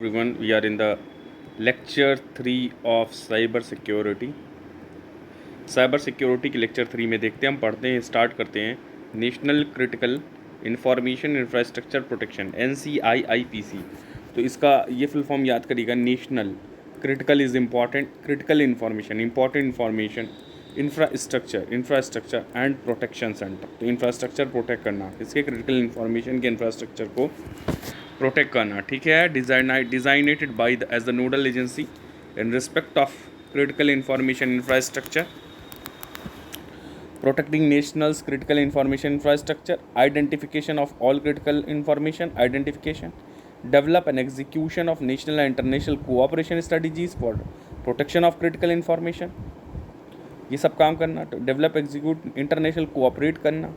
Everyone, we are in the lecture 3 of cyber security. Cyber security की lecture 3 में देखते हैं, हम पढ़ते हैं, स्टार्ट करते हैं। National critical information infrastructure protection NCIIPC। तो इसका ये फुल फॉर्म याद करिएगा। National critical is important, critical information important information, infrastructure and protection centre. तो इंफ्रास्ट्रक्चर प्रोटेक्ट करना, इसके क्रिटिकल इंफॉर्मेशन के इंफ्रास्ट्रक्चर को प्रोटेक्ट करना, ठीक है। Designated by the as the nodal agency in respect of critical information infrastructure, protecting national's critical information infrastructure, identification of all critical information, identification, develop and execution of national and international cooperation strategies for protection of critical information, ये सब काम करना। Develop execute international cooperate करना।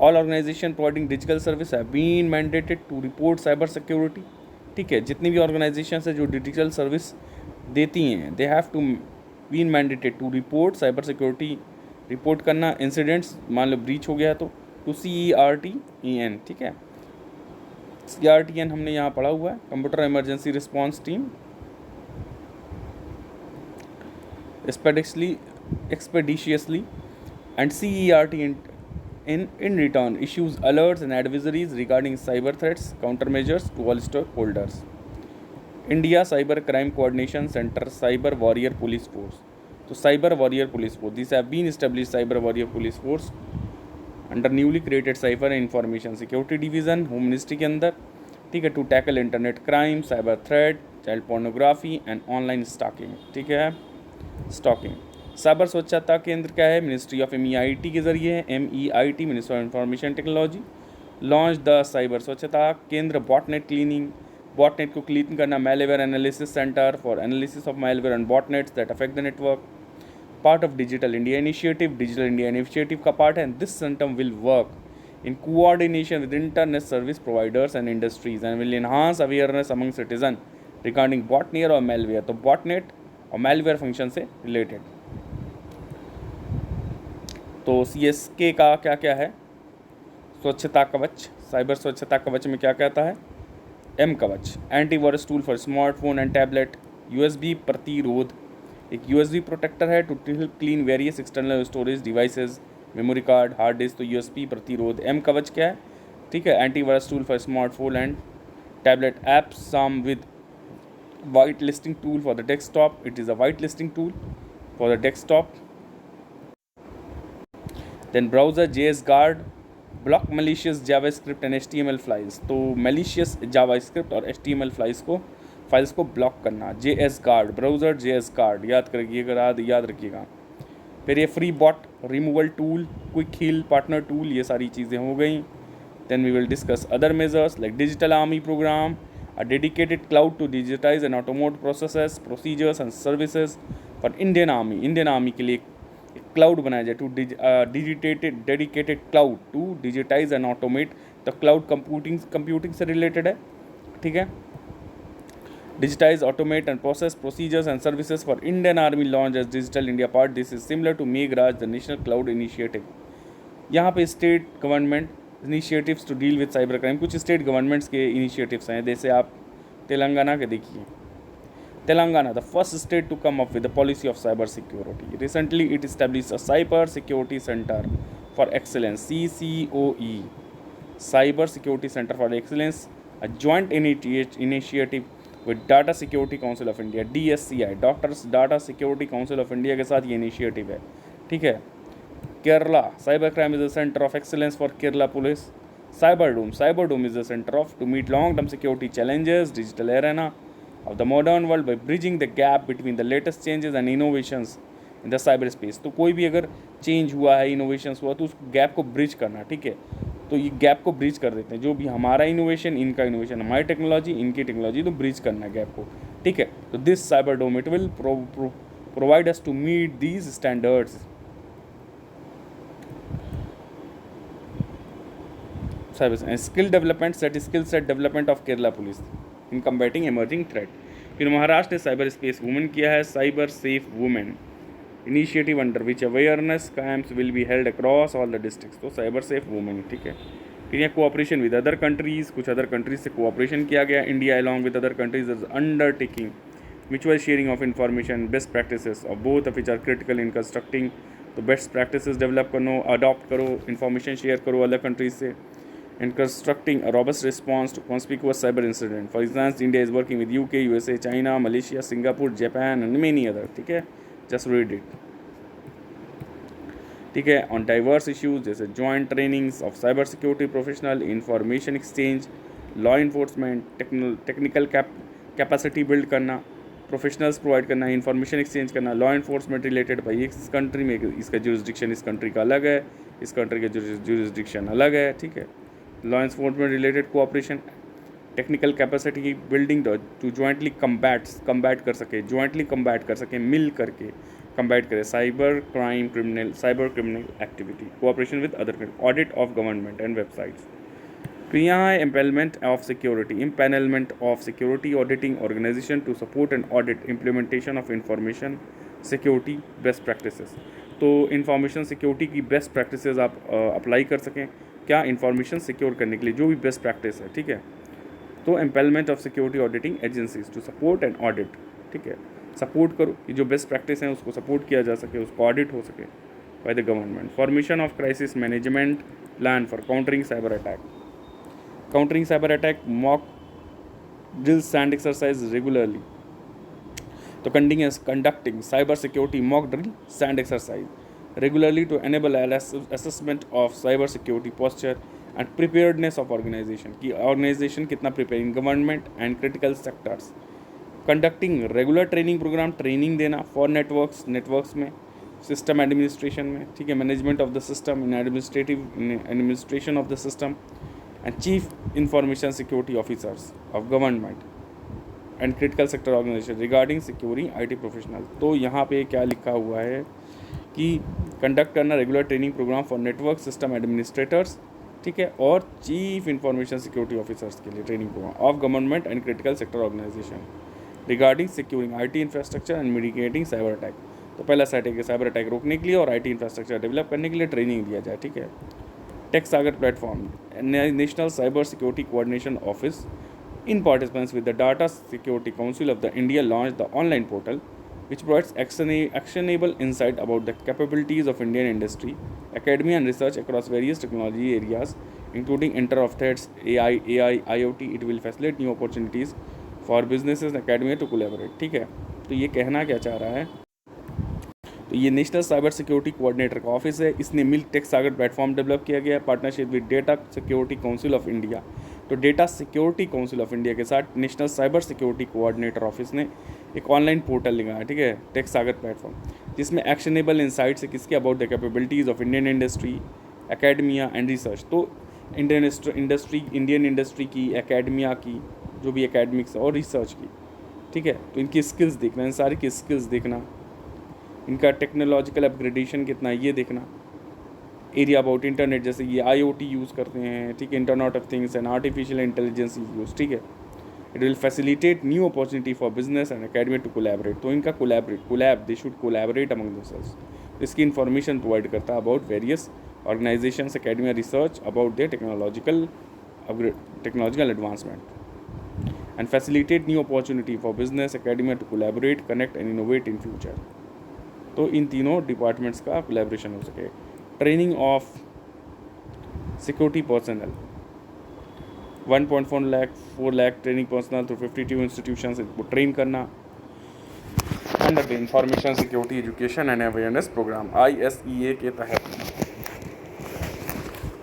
All organisation providing digital service have been mandated to report cyber security, ठीक है। जितनी भी organisation है जो डिजिटल सर्विस देती हैं, they have to been mandated to report cyber security, report करना इंसिडेंट्स, मान लो ब्रीच हो गया तो टू CERTEN, ठीक है। CERTEN हमने यहाँ पढ़ा हुआ है, computer emergency response team. expeditiously and CERTEN in return issues alerts and advisories regarding cyber threats, countermeasures to all stakeholders. India Cyber Crime Coordination Center, Cyber Warrior Police Force. तो Cyber Warrior Police Force, these have been established Cyber Warrior Police Force under newly created Cyber Information Security Division, Home Ministry के अंदर, ठीक है, to tackle internet crime, cyber threat, child pornography and online stalking, ठीक है, stocking. Cyber स्वच्छता केंद्र क्या है? मिनिस्ट्री ऑफ MEIT के जरिए है, MEIT ministry of information technology launch the cyber स्वच्छता केंद्र। बॉटनेट क्लीनिंग, बॉटनेट को क्लीन करना। Malware analysis centre for analysis of malware and botnets that affect the network, part of digital India initiative, digital India initiative का part है। This centre will work in coordination with internet service providers and industries and will enhance awareness among citizens regarding botnet और malware। तो botnet और malware function से related. तो CSK का क्या क्या है? स्वच्छता कवच, साइबर स्वच्छता कवच में क्या कहता है? M Kavach, antivirus tool for smartphone and tablet. USB Pratirodh, एक USB प्रोटेक्टर है to help clean various external storage devices, memory card, hard disk. तो USB प्रतिरोध। M कवच क्या है? ठीक है, antivirus tool for smartphone and tablet app Samvid white listing tool for the desktop. It is a white listing tool for the desktop. Then browser JS Guard block malicious JavaScript and HTML files। तो malicious JavaScript और HTML files को block करना। JS Guard, browser JS Guard याद रखिएगा। फिर ये free bot removal tool, quick heal partner tool, ये सारी चीज़ें हो गई। Then we will discuss other measures like Digital Army program, a dedicated cloud to digitize and automate processes, procedures and services for Indian Army। Indian Army के लिए एक cloud बनाया जाए to dedicated cloud to digitise and automate. The cloud computing से related है, ठीक है। Digitise, automate and process procedures and services for Indian army launch as digital India part. This is similar to Meghraj the national cloud initiative. यहाँ पे state government initiatives to deal with cyber crime, कुछ state governments के initiatives हैं। जैसे आप तेलंगाना के देखिए, Telangana the first state to come up with the policy of cyber security. Recently it establish a cyber security centre for excellence, CCOE, cyber security centre for excellence, a joint initiative with data security council of India, DSCI, doctors data security council of India के साथ ये initiative है, ठीक है। Kerala, cyber crime is a center of excellence for Kerala police. Cyberdome is a center to meet long-term security challenges, digital arena of the modern world by bridging the gap between the latest changes and innovations in the cyberspace। तो कोई भी अगर change हुआ है, innovations हुआ, तो उस gap को ब्रिज करना, ठीक है। तो ये गैप को ब्रिज कर देते हैं, जो भी हमारा इनोवेशन, इनका इनोवेशन, हमारी टेक्नोलॉजी, इनकी टेक्नोलॉजी, तो ब्रिज करना है गैप को, ठीक है। तो this cyberdome it will provide us to meet these standards. Skill development skill set development of Kerala police in combating emerging threat. फिर महाराष्ट्र ने साइबर स्पेस वुमेन किया है, cyber safe women initiative under which awareness camps will be held across all the districts. तो cyber safe women, ठीक है। फिर यहाँ cooperation with other countries, कुछ अदर कंट्रीज से कोऑपरेशन किया गया India along with other countries is undertaking mutual sharing of information best practices of both of which are critical in constructing. तो best practices develop करो, adopt करो, information share करो अलग countries से, and constructing a robust response to conspicuous cyber incident. For instance, India is working with UK, USA, China, Malaysia, Singapore, Japan and many other. ठीक है, just read it. ठीक है, on diverse issues जैसे joint trainings of cyber security professional, information exchange, law enforcement, technical capacity build करना, professionals provide करना, information exchange करना, law enforcement related. भाई इस कंट्री में इसका जुरिस्डिक्शन इस कंट्री का अलग है, इस कंट्री का जुरिस्डिक्शन अलग है। ठीक है, law enforcement related cooperation, technical capacity की बिल्डिंग टू जॉइंटली कम्बैट कर सके, जॉइंटली कम्बैट कर सके, मिल करके कम्बैट करे cyber criminal activity, cooperation with other, audit of government and websites. फिर यहाँ है empanelment of security auditing organisation to support and audit implementation of information security best practices. तो इंफॉर्मेशन सिक्योरिटी की best practices आप apply कर सकें क्या, information secure करने के लिए जो भी बेस्ट प्रैक्टिस है। ठीक है, तो empanelment of security auditing agencies to support and audit. ठीक है, सपोर्ट करो कि जो बेस्ट प्रैक्टिस हैं उसको सपोर्ट किया जा सके, उसको ऑडिट हो सके by the government. Formation of crisis management plan for countering cyber attack, mock drills and exercise regularly. तो conducting cyber security mock drill and exercise regularly to enable assessment of cyber security posture and preparedness of organization कि organization कितना prepare in government and critical sectors। conducting regular training program, training देना for networks में, system administration में। ठीक है, management of the system in administration of the system and chief information security officers of government and critical sector organisation regarding securing IT professional. तो यहाँ पे क्या लिखा हुआ है कि कंडक्ट करना regular training programme for network system administrators. ठीक है, और चीफ इंफॉर्मेशन सिक्योरिटी ऑफिसर्स के लिए training programme of government and critical sector organisation regarding securing IT infrastructure and mitigating cyber attack. तो पहला सेट है कि साइबर अटैक रोकने के लिए और IT इंफ्रास्ट्रक्चर डेवलप करने के लिए ट्रेनिंग दिया जाए। ठीक है, tech Sagar platform, national cyber security coordination office in participants with the Data Security Council of the India launched the online portal which provides actionable insight about the capabilities of Indian industry, academia and research across various technology areas including Internet of Things, AI, IoT. It will facilitate new opportunities for businesses and academia to collaborate। ठीक है, तो ये कहना क्या चाह रहा है, तो ये नेशनल साइबर सिक्योरिटी कोऑर्डिनेटर का ऑफिस है, इसने मिल टेक सागर प्लेटफॉर्म डेवलप किया गया है partnership with data security council of India. तो data security council of India के साथ national cyber security coordinator office ने एक ऑनलाइन पोर्टल लगाया। ठीक है, टेक सागर प्लेटफॉर्म, जिसमें एक्शनेबल इंसाइट्स है किसके, about the capabilities of Indian industry, academia and research. तो इंडियन इंडस्ट्री की, एकेडमिया की, जो भी एकेडमिक्स और रिसर्च की। ठीक है, तो इनकी स्किल्स देखना, इन सारी की स्किल्स देखना, इनका टेक्नोलॉजिकल अपग्रेडेशन कितना है ये देखना, एरिया अबाउट इंटरनेट, जैसे ये IoT यूज़ करते हैं। ठीक है, internet of things and artificial intelligence use. ठीक है, it will facilitate new opportunity for business and academy to collaborate. तो इनका they should collaborate among themselves. इसकी इन्फॉर्मेशन प्रोवाइड करता है about various organisations, academia, research about their technological advancement and facilitate new opportunity for business, academia to collaborate, connect and innovate in future. तो इन तीनों departments का collaboration हो सके। Training of security personal, 1.4 lakh training personnel through 52 institutions को train करना। Under the information security education and awareness programme ISEA के तहत।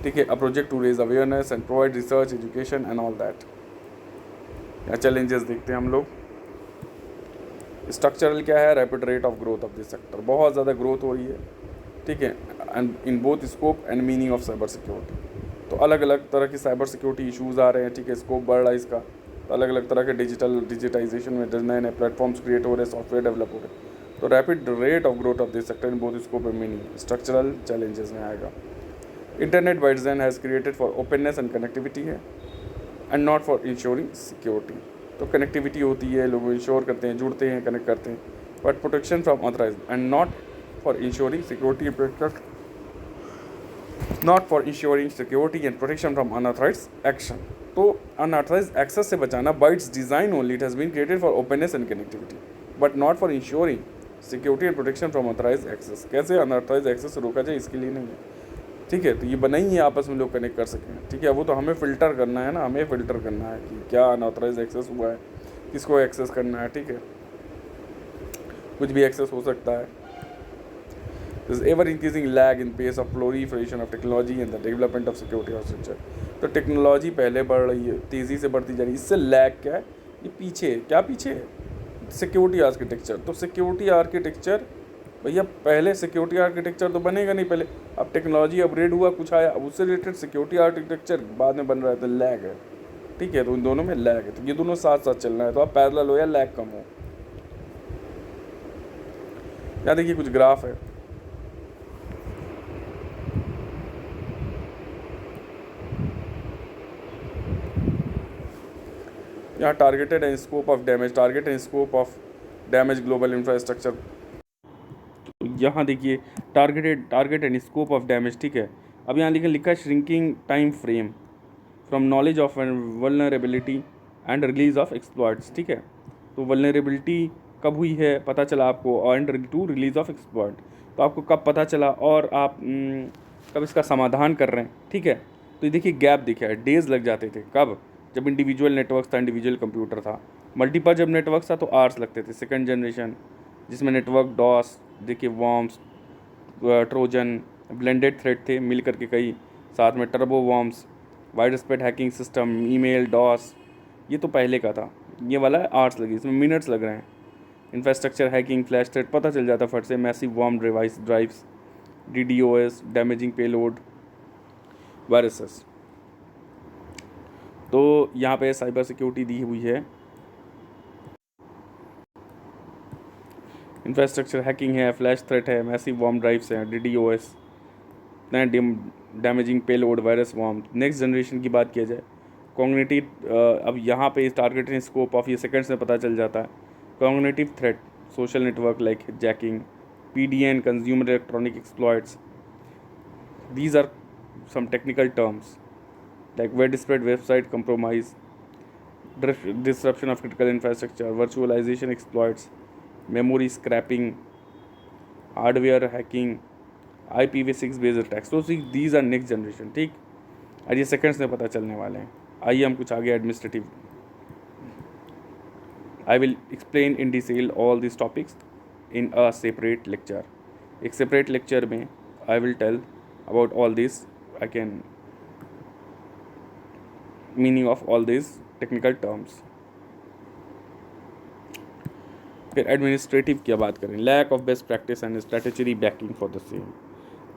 ठीक है, a project to raise awareness and provide research, education and all that. यहाँ challenges देखते हैं हम लोग। स्ट्रक्चरल क्या है, rapid rate of growth of this sector, बहुत ज़्यादा ग्रोथ हो रही है। ठीक है, and in both scope and meaning of cyber security. तो अलग अलग तरह की साइबर सिक्योरिटी इशूज़ आ रहे हैं। ठीक है, स्कोप बढ़ रहा है इसका, तो अलग अलग तरह के डिजिटाइजेशन में नए नए प्लेटफॉर्म्स क्रिएट हो रहे हैं, सॉफ्टवेयर डेवलप हो रहे हैं। तो rapid rate of growth of this sector in both scope and meaning structural challenges में आएगा। Internet by design has created for openness and connectivity है and not for ensuring security. तो कनेक्टिविटी होती है, लोग इंश्योर करते हैं, जुड़ते हैं, कनेक्ट करते हैं, but protection from authorise and not for ensuring security protect not for ensuring security and protection from unauthorise action. तो अनऑथराइज एक्सेस से बचाना, by its design only it has been created for openness and connectivity but not for ensuring security and protection from unauthorise access. कैसे unauthorise access रोका जाए, इसके लिए नहीं है। ठीक है, तो ये बनाई है आपस में लोग कनेक्ट कर सकें। ठीक है, वो तो हमें फ़िल्टर करना है ना, हमें फ़िल्टर करना है कि क्या अनऑथराइज एक्सेस हुआ है, किसको एक्सेस करना है। ठीक है, कुछ भी एक्सेस हो सकता है। There is ever increasing lag in pace of proliferation of technology and the development of security architecture। तो टेक्नोलॉजी पहले बढ़ रही है, तेज़ी से बढ़ती जा रही है, इससे लैग क्या है, ये पीछे है। क्या पीछे है? Security architecture. तो सिक्योरिटी आर्किटेक्चर भैया, पहले सिक्योरिटी आर्किटेक्चर तो बनेगा नहीं पहले, अब टेक्नोलॉजी अपग्रेड हुआ, कुछ आया, अब उससे रिलेटेड सिक्योरिटी आर्किटेक्चर बाद में बन रहा है, तो लैग है। ठीक है, तो इन दोनों में लैग है, तो ये दोनों साथ साथ चलना है, तो आप पैरेलल हो या लैग कम हो। यहाँ देखिए कुछ ग्राफ है, यहाँ targeted and scope of damage, target and scope of damage global infrastructure. तो यहाँ देखिए target and scope of damage. ठीक है, अब यहाँ लिखा है shrinking time frame from knowledge of vulnerability and release of exploits. ठीक है, तो वल्नरेबिलिटी कब हुई है पता चला आपको, and to release of exploit, तो आपको कब पता चला और आप कब इसका समाधान कर रहे हैं। ठीक है, तो ये देखिए गैप दिखा है, डेज लग जाते थे कब, जब इंडिविजुअल नेटवर्क था, इंडिविजुअल कंप्यूटर था। मल्टीपल जब नेटवर्क था तो आवर्स लगते थे। सेकंड जनरेशन जिसमें नेटवर्क डॉस देखिए, वॉर्म्स, ट्रोजन, ब्लेंडेड थ्रेड थे मिल करके कई, साथ में turbo worms, wide spread hacking system, email, DoS, ये तो पहले का था। ये वाला आवर्स लगी, इसमें मिनट्स लग रहे हैं। इंफ्रास्ट्रक्चर हैकिंग, फ्लैश थ्रेड पता चल जाता फट से, massive worm device drives, DDoS, damaging payload, viruses. तो यहाँ पे साइबर सिक्योरिटी दी हुई है, इंफ्रास्ट्रक्चर हैकिंग है, फ्लैश थ्रेट है, मैसिव वॉर्म ड्राइव्स हैं, DDoS, damaging payload, virus worm. Next generation की बात किया जाए, कॉग्निटिव, अब यहाँ पे टारगेट स्कोप ऑफ ये सेकंड्स में पता चल जाता है। Cognitive threat, social network like jacking, PDN, consumer electronic exploits, these are some technical terms like widespread website compromise, disruption of critical infrastructure, virtualization exploits, memory scrapping, hardware hacking, IPv6 based attacks। तो these are next generation। ठीक, और ये seconds में पता चलने वाले हैं। आइए हम कुछ आगे administrative, I will explain in detail all these topics in a separate lecture। एक separate lecture में I will tell about all this, I can meaning of all these technical terms। फिर एडमिनिस्ट्रेटिव की बात करें, lack of best practice and strategy backing for the same.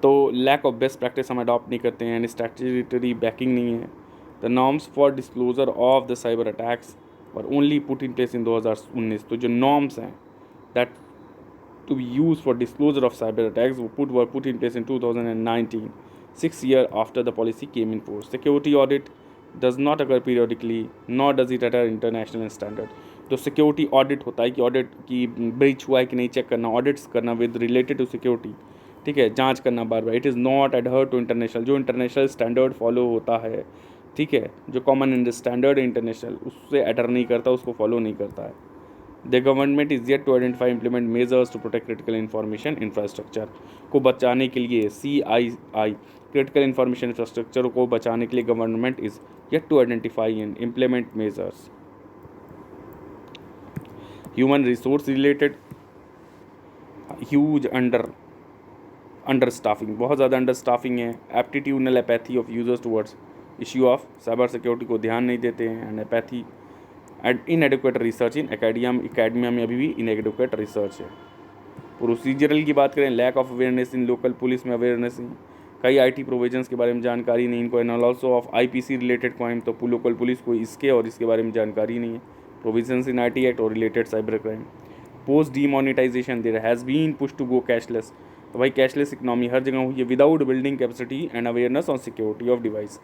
तो lack of best practice हम adopt नहीं करते हैं, एंड स्ट्रैटेजी बैकिंग नहीं है। The norms for disclosure of the cyber attacks और only put in place in 2019। तो जो नॉर्म्स हैं that to be use for disclosure of cyber attacks वो put in place in 2019, 6 years after the policy came in force। Security audit does not occur periodically, nor does it at an international standard। तो security audit होता है कि audit की breach हुआ है कि नहीं चेक करना, ऑडिट्स करना विद रिलेटेड टू सिक्योरिटी। ठीक है, जांच करना बार बार। It is not adhere to international, जो इंटरनेशनल स्टैंडर्ड फॉलो होता है। ठीक है, जो कॉमन स्टैंडर्ड इंटरनेशनल उससे एडहर नहीं करता, उसको फॉलो नहीं करता है। The government is yet to identify implement measures to protect critical information infrastructure को बचाने के लिए। CII क्रिटिकल इन्फॉर्मेशन इंफ्रास्ट्रक्चर को बचाने के लिए government is yet to identify and implement measures. Human resource related, huge under staffing, बहुत ज़्यादा अंडर स्टाफिंग है। Attitudinal apathy of users towards issue of cyber security को ध्यान नहीं देते हैं, and apathy and inadequate research in academia में अभी भी इनएडिक्वेट रिसर्च है। प्रोसीजरल की बात करें, lack of awareness in local police में अवेयरनेस नहीं, कई IT प्रोविजंस के बारे में जानकारी नहीं इनको, and also of IPC related crime. तो लोकल पुलिस को इसके और इसके बारे में जानकारी नहीं है। प्रोविजंस इन IT एक्ट और related cyber crime. Post demonetisation, there has been push to go cashless. तो भाई कैशलेस इकनॉमी हर जगह हुई है without building capacity and awareness on security of device.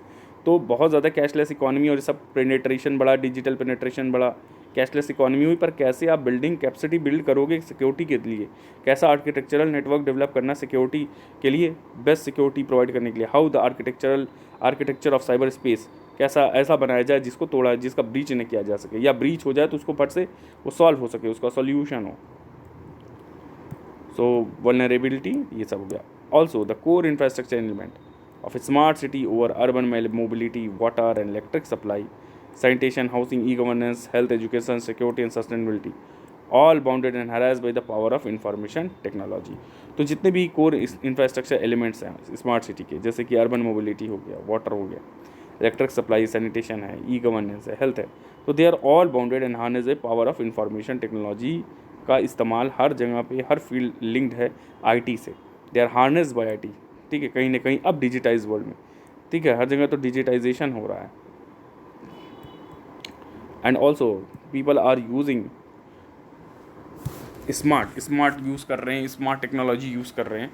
तो बहुत ज़्यादा कैशलेस इकॉनमी और सब पेनेट्रेशन बढ़ा, डिजिटल पेनेट्रेशन बढ़ा, कैशलेस इकोनॉमी हुई, पर कैसे आप बिल्डिंग कैपेसिटी बिल्ड करोगे सिक्योरिटी के लिए, कैसा आर्किटेक्चरल नेटवर्क डेवलप करना सिक्योरिटी के लिए, बेस्ट सिक्योरिटी प्रोवाइड करने के लिए, how the architecture of cyber space, कैसा ऐसा बनाया जाए जिसको तोड़ा, जिसका ब्रीच नहीं किया जा सके, या ब्रीच हो जाए तो उसको फट से वो सॉल्व हो सके, उसका सॉल्यूशन हो। सो वल्नरेबिलिटी ये सब हो गया। Also the core infrastructure element of a smart city over urban mobility, water and electric supply, sanitation, housing, e-governance, health, education, security and sustainability, all bounded and harassed by the power of information technology। तो जितने भी core infrastructure elements हैं smart city के, जैसे कि urban mobility हो गया, water हो गया, इलेक्ट्रिक सप्लाई, सैनिटेशन है, ई गवर्नेंस है, हेल्थ है, तो they are all bounded and harness a power of information technology का इस्तेमाल हर जगह पे, हर फील्ड लिंक्ड है आईटी से, they are harness by IT. ठीक है, कहीं ना कहीं अब डिजिटाइज वर्ल्ड में, ठीक है, हर जगह तो डिजिटाइजेशन हो रहा है। And also people are using smart use कर रहे हैं, स्मार्ट टेक्नोलॉजी यूज़ कर रहे हैं।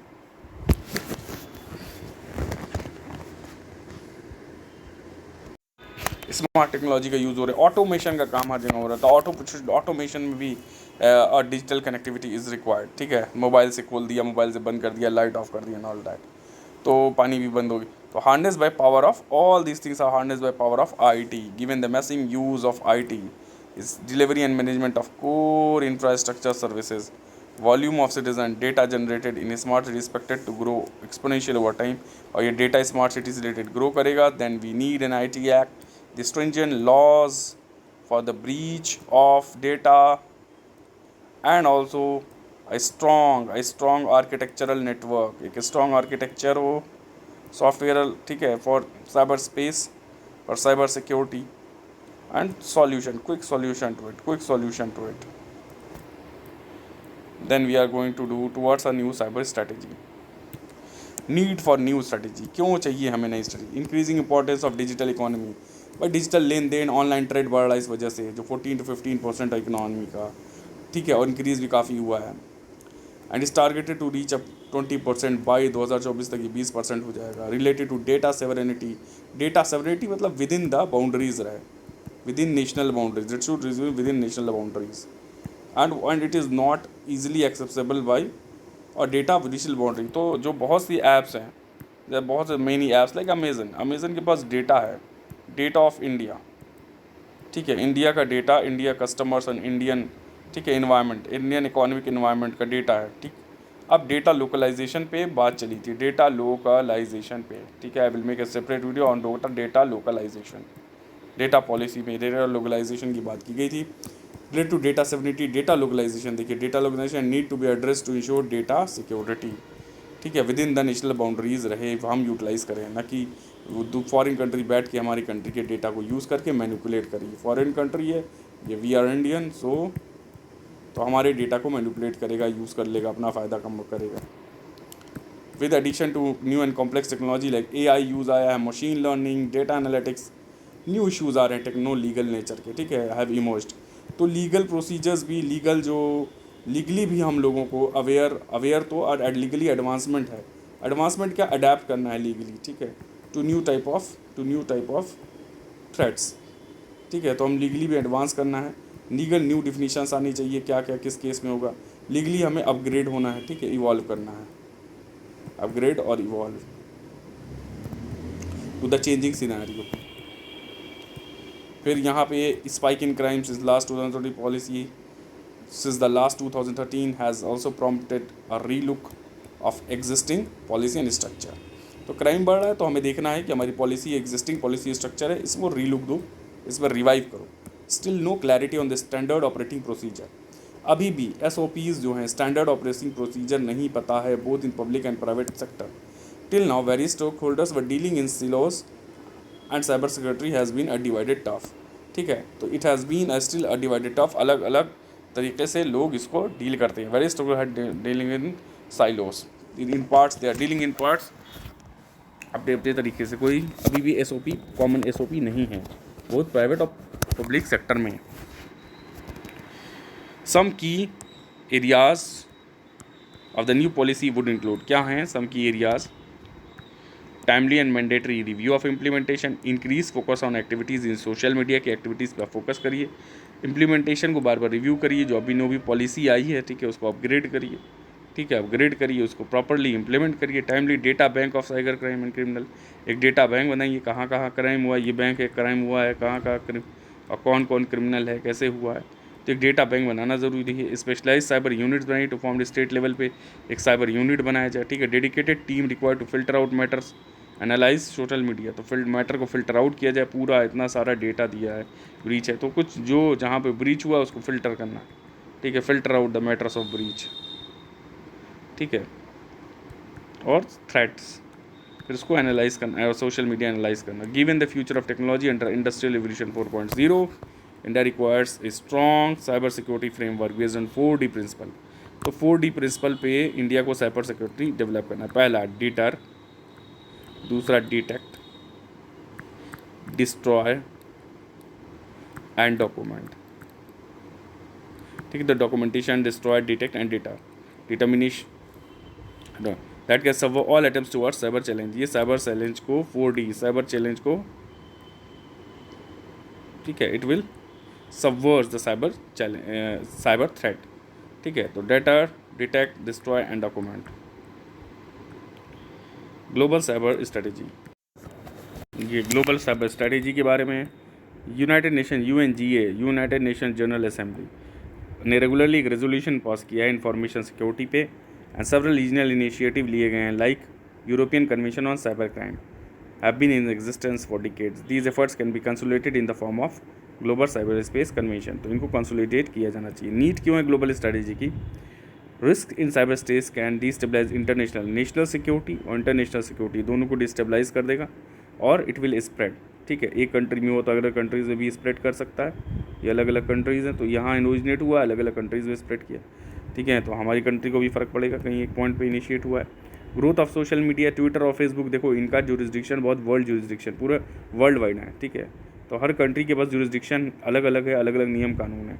स्मार्ट टेक्नोलॉजी का यूज़ हो रहा है, ऑटोमेशन का काम हर जगह हो रहा है, तो ऑटोमेशन में भी डिजिटल कनेक्टिविटी इज़ रिक्वायर्ड। ठीक है, मोबाइल से खोल दिया, मोबाइल से बंद कर दिया, लाइट ऑफ कर दिया एंड ऑल दैट, तो पानी भी बंद होगी। तो harness by power of all these things are harness by power of IT, given the massive use of IT is delivery and management of core infrastructure services, volume of citizen data generated in smart city expected to grow exponential over time. और ये data smart city से related grow करेगा, then we need an IT act, the stringent laws for the breach of data, and also a strong architectural network, एक strong architecture हो software, ठीक है, for cyber space, for cyber security and quick solution to it. Then we are going to do towards a new cyber strategy. Need for new strategy, क्यों चाहिए हमें नई strategy? Increasing importance of digital economy, भाई digital लेन देन, online trade बढ़ रहा है इस वजह से, जो 14 to 15% इकोनॉमी का, ठीक है, और इंक्रीज़ भी काफ़ी हुआ है। And is targeted to reach up 20% by 2024 तक, ये 20% हो जाएगा। रिलेटेड टू डेटा सेवरेनिटी मतलब विद इन द बाउंड्रीज रहे, with in national boundaries, it should resume with in national boundaries, and it is not easily accessible by और data visible boundary. तो जो बहुत सी ऐप्स हैं, बहुत से मेनी ऐप्स लाइक अमेजन के पास डेटा है, डेटा ऑफ इंडिया, ठीक है, इंडिया का data, India customers and Indian, ठीक है, इन्वायरमेंट, इंडियन इकोनॉमिक इन्वायरमेंट का डेटा है। ठीक, अब डेटा लोकलाइजेशन पे बात चली थी, डेटा लोकलाइजेशन पे, ठीक है, I will make a separate video on data localization. Data policy में डेटा लोकलाइजेशन की बात की गई थी। Related to data sovereignty, data localization, देखिए data localization need to be address to ensure data security, ठीक है, within the national boundaries रहे, हम यूटिलाइज़ करें, ना कि फॉरेन कंट्री बैठ के हमारी कंट्री के डेटा को यूज़ करके मैनिपुलेट करिए। फॉरेन कंट्री है ये, वी आर इंडियन, सो तो हमारे डेटा को मैनिपुलेट करेगा, यूज़ कर लेगा, अपना फ़ायदा कम करेगा। With addition to new and complex technology like AI use आया है, machine learning, data analytics, new issues आ रहे हैं टेक्नो लीगल नेचर के, ठीक है, हैव इमर्ज्ड। तो लीगल प्रोसीजर्स भी, लीगली भी हम लोगों को अवेयर तो और लीगली एडवांसमेंट है, एडवांसमेंट क्या, अडेप्ट करना है लीगली, ठीक है, to new type of threats, ठीक है, तो हम लीगली भी एडवांस करना है, लीगल न्यू डिफिनीशंस आनी चाहिए, क्या क्या किस केस में होगा, लीगली हमें अपग्रेड होना है, ठीक है, इवॉल्व करना है, अपग्रेड और evolve to the changing scenario. फिर यहाँ पे spike in crime since last 2020 policy since the last 2013 has also prompted a relook of existing policy and structure। तो क्राइम बढ़ रहा है तो हमें देखना है कि हमारी पॉलिसी, एग्जिस्टिंग पॉलिसी स्ट्रक्चर है, इसको रीलुक दो, इस पर रिवाइव करो। Still no clarity on the standard operating procedure, अभी भी SOPs जो हैं, स्टैंडर्ड ऑपरेटिंग प्रोसीजर नहीं पता है, both in public and private sector. Till now various stakeholders were dealing in silos and cyber security has been a divided turf, ठीक है, तो it has been still a divided turf, अलग अलग तरीके से लोग इसको डील करते हैं। Various stakeholders dealing in silos, in parts, they are dealing in parts, अपने अपने तरीके से। कोई अभी भी SOP कॉमन SOP नहीं है, बहुत प्राइवेट और पब्लिक सेक्टर में। सम की areas of the new policy would include, क्या हैं सम की areas? Timely and mandatory review of implementation, increase focus on activities in social media की एक्टिविटीज़ पर फोकस करिए, इम्प्लीमेंटेशन को बार बार रिव्यू करिए, जो अभी नोवी पॉलिसी आई है, ठीक है, उसको अपग्रेड करिए, ठीक है, अपग्रेड करिए, उसको प्रॉपरली इम्प्लीमेंट करिए। Timely data bank of cyber crime and criminal, एक डेटा बैंक बनाइए, कहाँ कहाँ क्राइम हुआ है, ये बैंक है क्राइम हुआ है, कहाँ कहाँ क्रिम और कौन कौन क्रिमिनल है, कैसे हुआ है, तो एक डेटा बैंक बनाना ज़रूरी है। स्पेशलाइज साइबर यूनिट्स बनाइए टू फॉर्म स्टेट लेवल पे एक साइबर यूनिट बनाया जाए, ठीक है। Dedicated team required to filter out matters analyse social media, तो मैटर को फिल्टर आउट किया जाए, पूरा इतना सारा डेटा दिया है, ब्रीच है तो कुछ जो जहाँ पे ब्रीच हुआ उसको फिल्टर करना, ठीक है, filter out the matters of breach, ठीक है, और थ्रेट्स, फिर उसको एनालाइज करना और सोशल मीडिया एनालाइज करना। Given the future of technology under industrial evolution 4.0, India requires a strong cyber security framework based on 4D principle. तो 4D प्रिंसिपल पे इंडिया को साइबर सिक्योरिटी डेवलप करना है। पहला डिटर, दूसरा डिटेक्ट, डिस्ट्रॉय एंड डॉक्यूमेंट, ठीक है। The documentation, destroy, detect and deter, determination that can serve all attempts towards cyber challenge. ये साइबर चैलेंज को 4D साइबर चैलेंज को, ठीक है, it will subvert the cyber challenge, cyber threat, ठीक है। तो deter, detect, destroy and document. Global cyber strategy, ये global cyber strategy के बारे में United Nation UNGA, United Nation General Assembly ने रेगुलरली एक रेजोल्यूशन पास किया है इंफॉर्मेशन सिक्योरिटी पे, एंड सेवरल रीजनल इनिशिएटिव लिए गए हैं like European convention on cyber crime have been in existence for decades. These efforts can be consolidated in the form of global cyber space convention. तो इनको consolidate किया जाना चाहिए। Need क्यों है ग्लोबल स्ट्रेटेजी की? Risk in cyber space can destabilise international, national security और international security दोनों को डिस्टेबलाइज कर देगा और इट विल स्प्रेड, ठीक है। एक कंट्री में हो तो अदर कंट्रीज़ में भी स्प्रेड कर सकता है। ये अलग अलग कंट्रीज़ हैं, तो यहाँ इनोजिनेट हुआ, अलग अलग कंट्रीज़ में स्प्रेड किया, ठीक है। तो हमारी कंट्री को भी फ़र्क पड़ेगा, कहीं एक पॉइंट पे इनिशिएट हुआ है। Growth of social media, Twitter और फेसबुक, देखो इनका जुरिस्डिक्शन बहुत वर्ल्ड जुरिस्डिक्शन, पूरा वर्ल्ड वाइड है, ठीक है। तो हर कंट्री के पास जुरिस्डिक्शन अलग अलग है, अलग अलग नियम कानून है।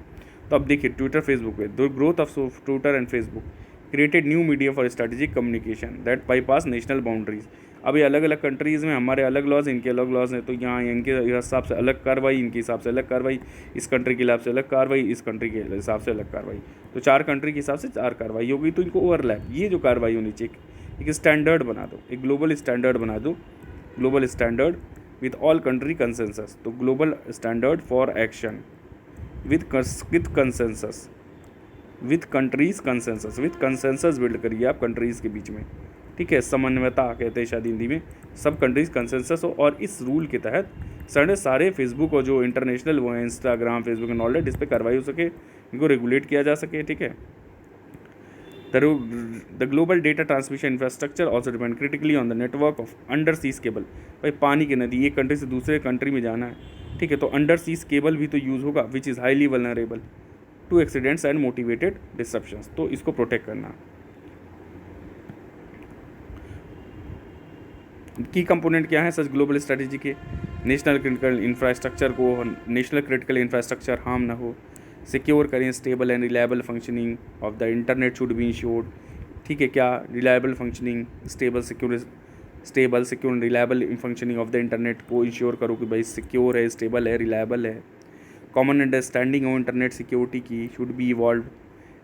तो अब देखिए ट्विटर फेसबुक पे the growth of Twitter and Facebook created new media for strategic communication that bypass national boundaries. अब ये अलग अलग कंट्रीज़ में हमारे अलग लॉज, इनके अलग लॉज हैं, तो यहाँ इनके हिसाब से अलग कार्रवाई, इनके हिसाब से अलग कार्रवाई, इस कंट्री के हिसाब से अलग कार्रवाई, इस कंट्री के हिसाब से अलग कार्रवाई। तो 4 कंट्री के हिसाब से 4 कार्रवाई होगी, तो इनको ओवरलैप, ये जो कार्रवाई होनी चाहिए एक स्टैंडर्ड बना दो, एक ग्लोबल स्टैंडर्ड बना दो, global standard with all country consensus. तो global standard for action with consensus, with countries consensus, with consensus build करिए आप कंट्रीज़ के बीच में, ठीक है। समन्वयता कहते हैं शायद हिंदी में, सब कंट्रीज कंसेंसस हो, और इस रूल के तहत सारे फेसबुक और जो इंटरनेशनल वो हैं Instagram, Facebook and all that, इस पर कार्रवाई हो सके, इनको रेगुलेट किया जा सके, ठीक है। The global data transmission infrastructure also depend critically on the network of under seize cable. भाई पानी की नदी एक कंट्री से दूसरे कंट्री में जाना है, ठीक है, तो अंडर सीज केबल भी तो यूज़ होगा, which is highly vulnerable to accidents and motivated disruptions. तो इसको प्रोटेक्ट करना। की कंपोनेंट क्या है सच ग्लोबल स्ट्रेटेजी के? नेशनल क्रिटिकल इंफ्रास्ट्रक्चर को, नेशनल क्रिटिकल इंफ्रास्ट्रक्चर हार्म ना हो, सिक्योर करें, stable and reliable functioning of the internet should be ensured, ठीक है। क्या reliable functioning, stable secure and reliable functioning of the internet को ensure करो कि भाई सिक्योर है, स्टेबल है, रिलायबल है। Common understanding of internet security की should be evolve.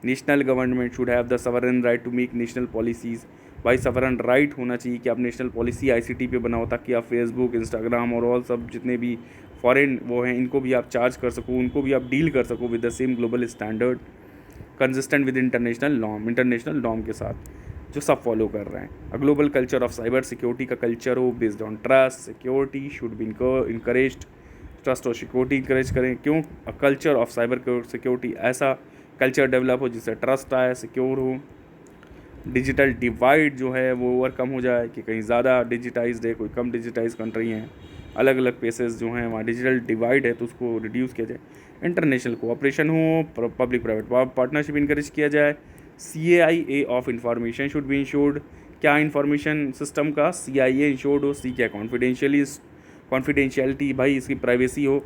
National government should have the sovereign right to make national policies. भाई sovereign right होना चाहिए कि आप नेशनल पॉलिसी ICT पे बनाओ, ताकि आप फेसबुक, इंस्टाग्राम और ऑल सब जितने भी फॉरेन वो हैं इनको भी आप चार्ज कर सको, उनको भी आप डील कर सको with the same global standard consistent with international norm के साथ जो सब फॉलो कर रहे हैं। A global culture of cyber security का कल्चर हो based on trust, security should be encouraged. Trust और सिक्योरिटी इंकरेज करें। क्यों? A culture of cyber security, ऐसा कल्चर डेवलप हो जिससे ट्रस्ट आए, सिक्योर हो। डिजिटल डिवाइड जो है वो ओवरकम हो जाए, कि कहीं ज़्यादा डिजिटाइज्ड है, कोई कम डिजिटाइज कंट्री हैं, अलग अलग प्लेसेस जो हैं वहाँ डिजिटल डिवाइड है, तो उसको रिड्यूस किया जाए। इंटरनेशनल कोऑपरेशन हो, पब्लिक प्राइवेट पार्टनरशिप इंकरेज किया जाए। CIA of information should be insured. क्या इंफॉर्मेशन सिस्टम का CIA इंश्योर्ड हो। सी क्या? कॉन्फिडेंशियलिटी, भाई इसकी प्राइवेसी हो,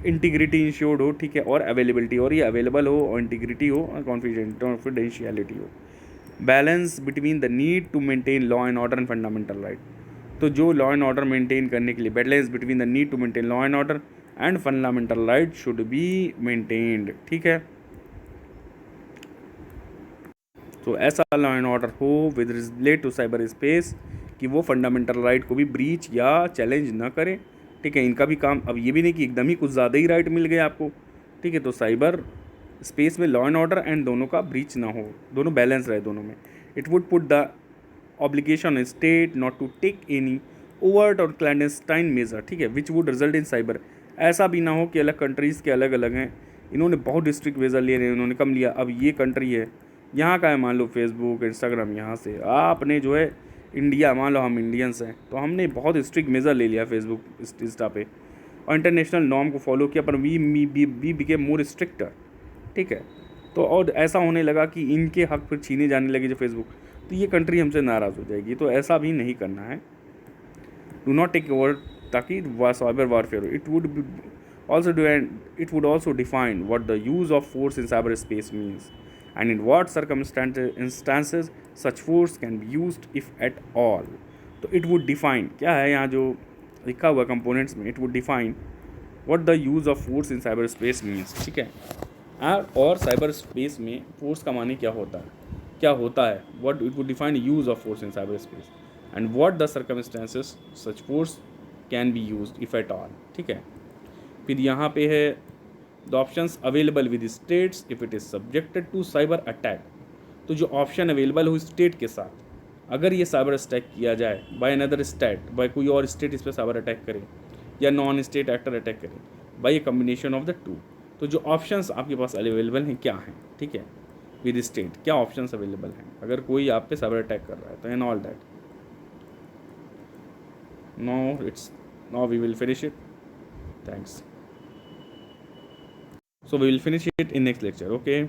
इंटीग्रिटी इंश्योर्ड हो, ठीक है, और अवेलेबिलिटी, और ये अवेलेबल हो, और इंटीग्रिटी हो, और कॉन्फिडेंशियलिटी हो। Balance between the need to maintain law and order and fundamental right. तो जो लॉ एंड ऑर्डर मेंटेन करने के लिए, balance between the need to maintain law and order and fundamental right should be maintained. ठीक है, तो ऐसा law and order हो with relate to cyber space कि वो फंडामेंटल राइट को भी ब्रीच या चैलेंज ना करे। ठीक है, इनका भी काम अब ये भी नहीं कि एकदम ही कुछ ज़्यादा ही राइट मिल गए आपको। ठीक है, तो साइबर स्पेस में लॉ एंड ऑर्डर एंड दोनों का ब्रीच ना हो, दोनों बैलेंस रहे दोनों में। It would put the obligation state not to take any overt or clandestine measure. ठीक है, which would result in cyber. ऐसा भी ना हो कि अलग कंट्रीज़ के अलग अलग हैं, इन्होंने बहुत स्ट्रिक्ट मेजर लिए हैं, उन्होंने कम लिया। अब ये कंट्री है, यहाँ का है मान लो फेसबुक इंस्टाग्राम, यहाँ से आपने जो है इंडिया, मान लो हम इंडियंस हैं तो हमने बहुत स्ट्रिक्ट मेजर ले लिया फेसबुक इंस्टा पे और इंटरनेशनल नॉर्म को फॉलो किया, पर वी बिकेम मोर स्ट्रिक्टर। ठीक है, तो और ऐसा होने लगा कि इनके हक फिर छीने जाने लगे जो फेसबुक, तो ये कंट्री हमसे नाराज़ हो जाएगी। तो ऐसा भी नहीं करना है, डू नॉट टेक ओवर, ताकि cyber warfare it would also do and it would also define what the use of force in cyber space means and in what instances such force can be used if at all. तो it would define क्या है यहाँ जो लिखा हुआ components में, it would define what the use of force in cyber space means. ठीक है, और साइबर स्पेस में फोर्स का माने क्या होता है, what it would define use of force in cyber space and what the circumstances such force can be used if at all. ठीक है, फिर यहाँ पे है the options available with states if it is subjected to cyber attack. तो जो option available हो state के साथ, अगर ये साइबर अटैक किया जाए बाय अनदर स्टेट, बाय कोई और स्टेट इस पर साइबर अटैक करे या नॉन स्टेट एक्टर अटैक करे, by a combination of the two. तो जो ऑप्शंस आपके पास अवेलेबल हैं क्या हैं, ठीक है, विद स्टेट क्या ऑप्शंस अवेलेबल हैं अगर कोई आप पे साइबर अटैक कर रहा है, तो and all that. Now we will finish it. Thanks. So we will finish it in next lecture. Okay.